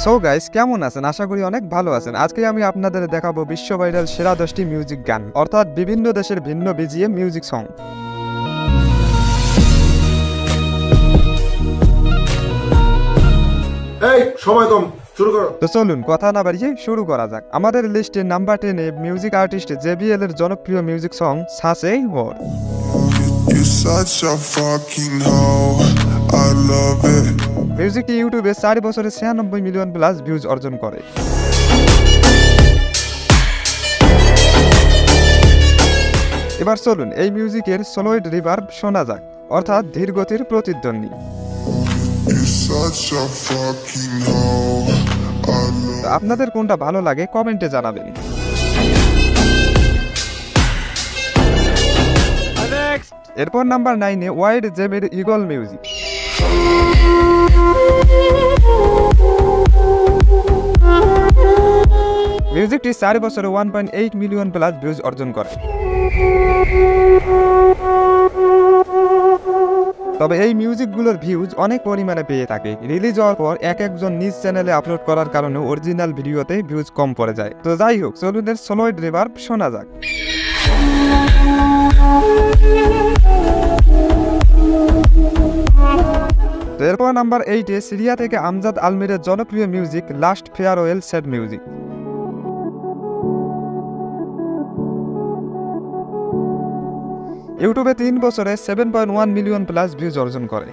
So guys, কেমন আছেন? আশা করি অনেক ভালো আছেন। আজকে আমি আপনাদের দেখাবো বিশ্ব ভাইরাল সেরা 10টি মিউজিক গান, অর্থাৎ বিভিন্ন দেশের ভিন্ন বিজিএম মিউজিক সং। এই সময় কম, শুরু করো। তো চলুন কথা না বাড়িয়ে শুরু করা যাক। আমাদের লিস্টে নাম্বার 10-এ মিউজিক আর্টিস্ট JBL এর জনপ্রিয় মিউজিক সং সাসে হোর। মিউজিকটি ইউটিউবে 4 বছরে 96 মিলিয়ন প্লাস ভিউজ অর্জন করে। এবার চলুন এই মিউজিকের সোলোইড রিভার্ব শোনা যাক, অর্থাৎ ধীর গতির প্রতিধ্বনি। আপনাদের কোনটা ভালো লাগে কমেন্টে জানাবেন। এরপর নাম্বার 9-এ ওয়াইড জেমের ইগল মিউজিক। মিউজিকটি 4 বছরে 1.8 মিলিয়ন প্লাস ভিউজ অর্জন করে। তবে এই মিউজিকগুলোর ভিউজ অনেক পরিমাণে পেয়ে থাকে। রিলিজ হওয়ার পর একজন নিজ চ্যানেলে আপলোড করার কারণে অরিজিনাল ভিডিওতে ভিউজ কম পড়ে যায়। তো যাই হোক, চলুন এর সোলোইড রিভার্ব শোনা যাক। এরপর নাম্বার 8-এ সিরিয়া থেকে আমজাদ আলমিরের জনপ্রিয় music last farewell sad music. ইউটিউবে 3 বছরে 7.1 মিলিয়ন প্লাস ভিউজ অর্জন করে।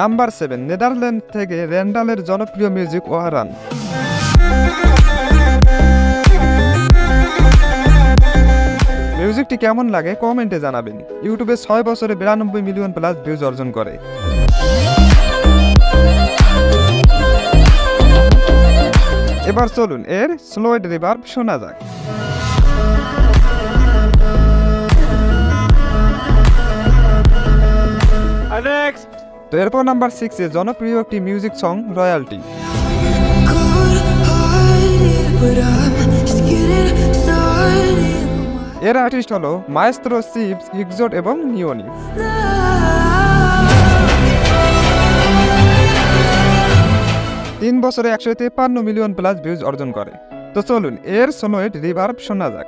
নাম্বার 7, নেদারল্যান্ড থেকে র্যান্ডালের জনপ্রিয় মিউজিক ওয়ারান। মিউজিকটি কেমন লাগে কমেন্টে জানাবেন। ইউটিউবে 6 বছরে 92 মিলিয়ন প্লাস ভিউজ অর্জন করে। এবার চলুন এর স্লোয়েড রিভার্ব শোনা যাক। তো এরপর নাম্বার 6-এ জনপ্রিয় একটি মিউজিক সং রয়্যালটি। এর আর্টিস্ট হলো মায়েস্ত্রো সিপস, ইকজোট এবং নিওনি। তিন বছরে 153 মিলিয়ন প্লাস ভিউজ অর্জন করে। তো চলুন এর সোনোয়েড রিভার্ব শোনা যাক।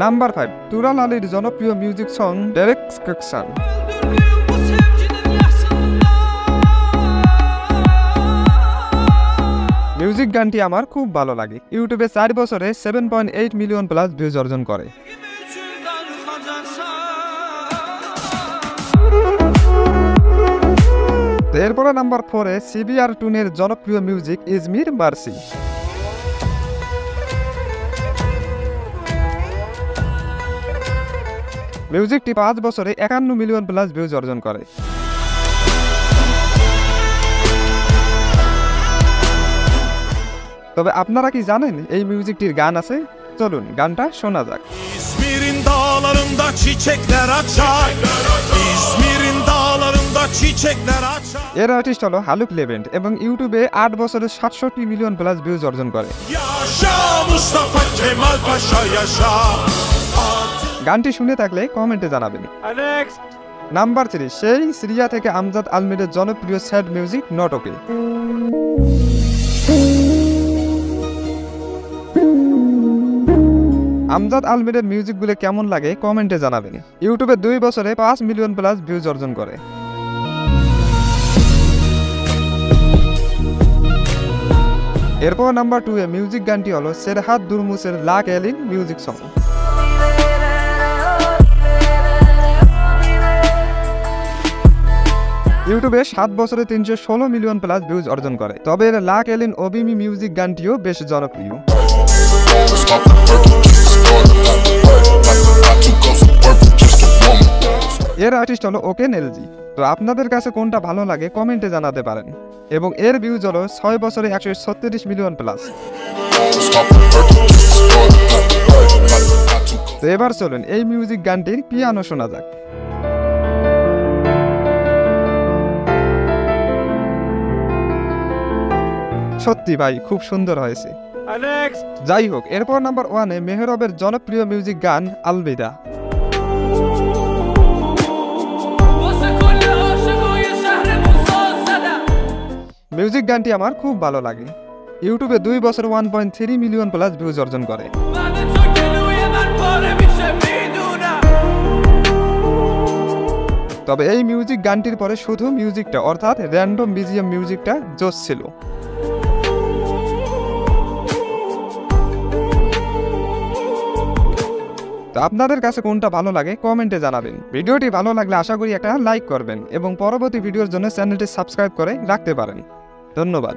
নাম্বার 5, তুরাল আলীর জনপ্রিয় মিউজিক সং ডাইরেকশন। মিউজিক গানটি আমার খুব ভালো লাগে। ইউটিউবে 4 বছরে 7.8 মিলিয়ন প্লাস ভিউজ অর্জন করে। এরপরে নাম্বার 4-এ সিবিআর টুনের জনপ্রিয় মিউজিক ইজমির মার্সি। মিউজিকটি 5 বছরে 51 মিলিয়ন প্লাস ভিউজ অর্জন করে। তবে আপনারা কি জানেন এই মিউজিকটির গান আছে? চলুন গানটা শোনা যাক। İzmir'in dağlarında çiçekler açar. İzmir'in dağlarında çiçekler açar. এর আর্টিস্ট হলো হালুক লেভেন্ট এবং ইউটিউবে 8 বছরে 67 মিলিয়ন প্লাস ভিউজ অর্জন করে। Yaşa Mustafa Kemal Paşa yaşa. গানটি শুনে থাকলে কমেন্টে জানাবেন। নাম্বার 3, সেই সিরিয়া থেকে আমজাদ আলমিরের জনপ্রিয় sad music not okay. Amjad আলমিরের মিউজিকগুলো কেমন লাগে কমেন্টে জানাবেন। ইউটিউবে 2 বছরে 5 মিলিয়ন প্লাস ভিউজ অর্জন করে। এরপর নাম্বার 2-এ মিউজিক গানটি হলো সেরহাত দুরমুসের লা ক্যালিন মিউজিক সং। ইউটিউবে 7 বছরে 316 মিলিয়ন প্লাস ভিউজ অর্জন করে। তবে এর লা ক্যালিন ওবিমি মিউজিক গানটিও বেশ জনপ্রিয়। এর আর্টিস্ট হলো ওকেন এলজি। তো আপনাদের কাছে কোনটা ভালো লাগে কমেন্টে জানাতে পারেন। এবং এর ভিউজ হলো 6 বছরে 136 মিলিয়ন প্লাস। তো এবার চলুন এই মিউজিক গানটির পিয়ানো শোনা যাক। সত্যি ভাই খুব সুন্দর হয়েছে। যাই হোক, এরপর নাম্বার 1-এ মেহরবের জনপ্রিয় মিউজিক গান আলবিদা। মিউজিক গানটি আমার খুব ভালো লাগে। ইউটিউবে 2 বছর 1.3 মিলিয়ন প্লাস ভিউজ অর্জন করে। তবে এই মিউজিক গানটির পরে শুধু মিউজিকটা অর্থাৎ র্যান্ডম বিজিএম মিউজিকটা জোশ ছিল। তো আপনাদের কাছে কোনটা ভালো লাগে কমেন্টে জানাবেন। ভিডিওটি ভালো লাগলে আশা করি একটা লাইক করবেন এবং পরবর্তী ভিডিওর জন্য চ্যানেলটি সাবস্ক্রাইব করে রাখতে পারেন। ধন্যবাদ।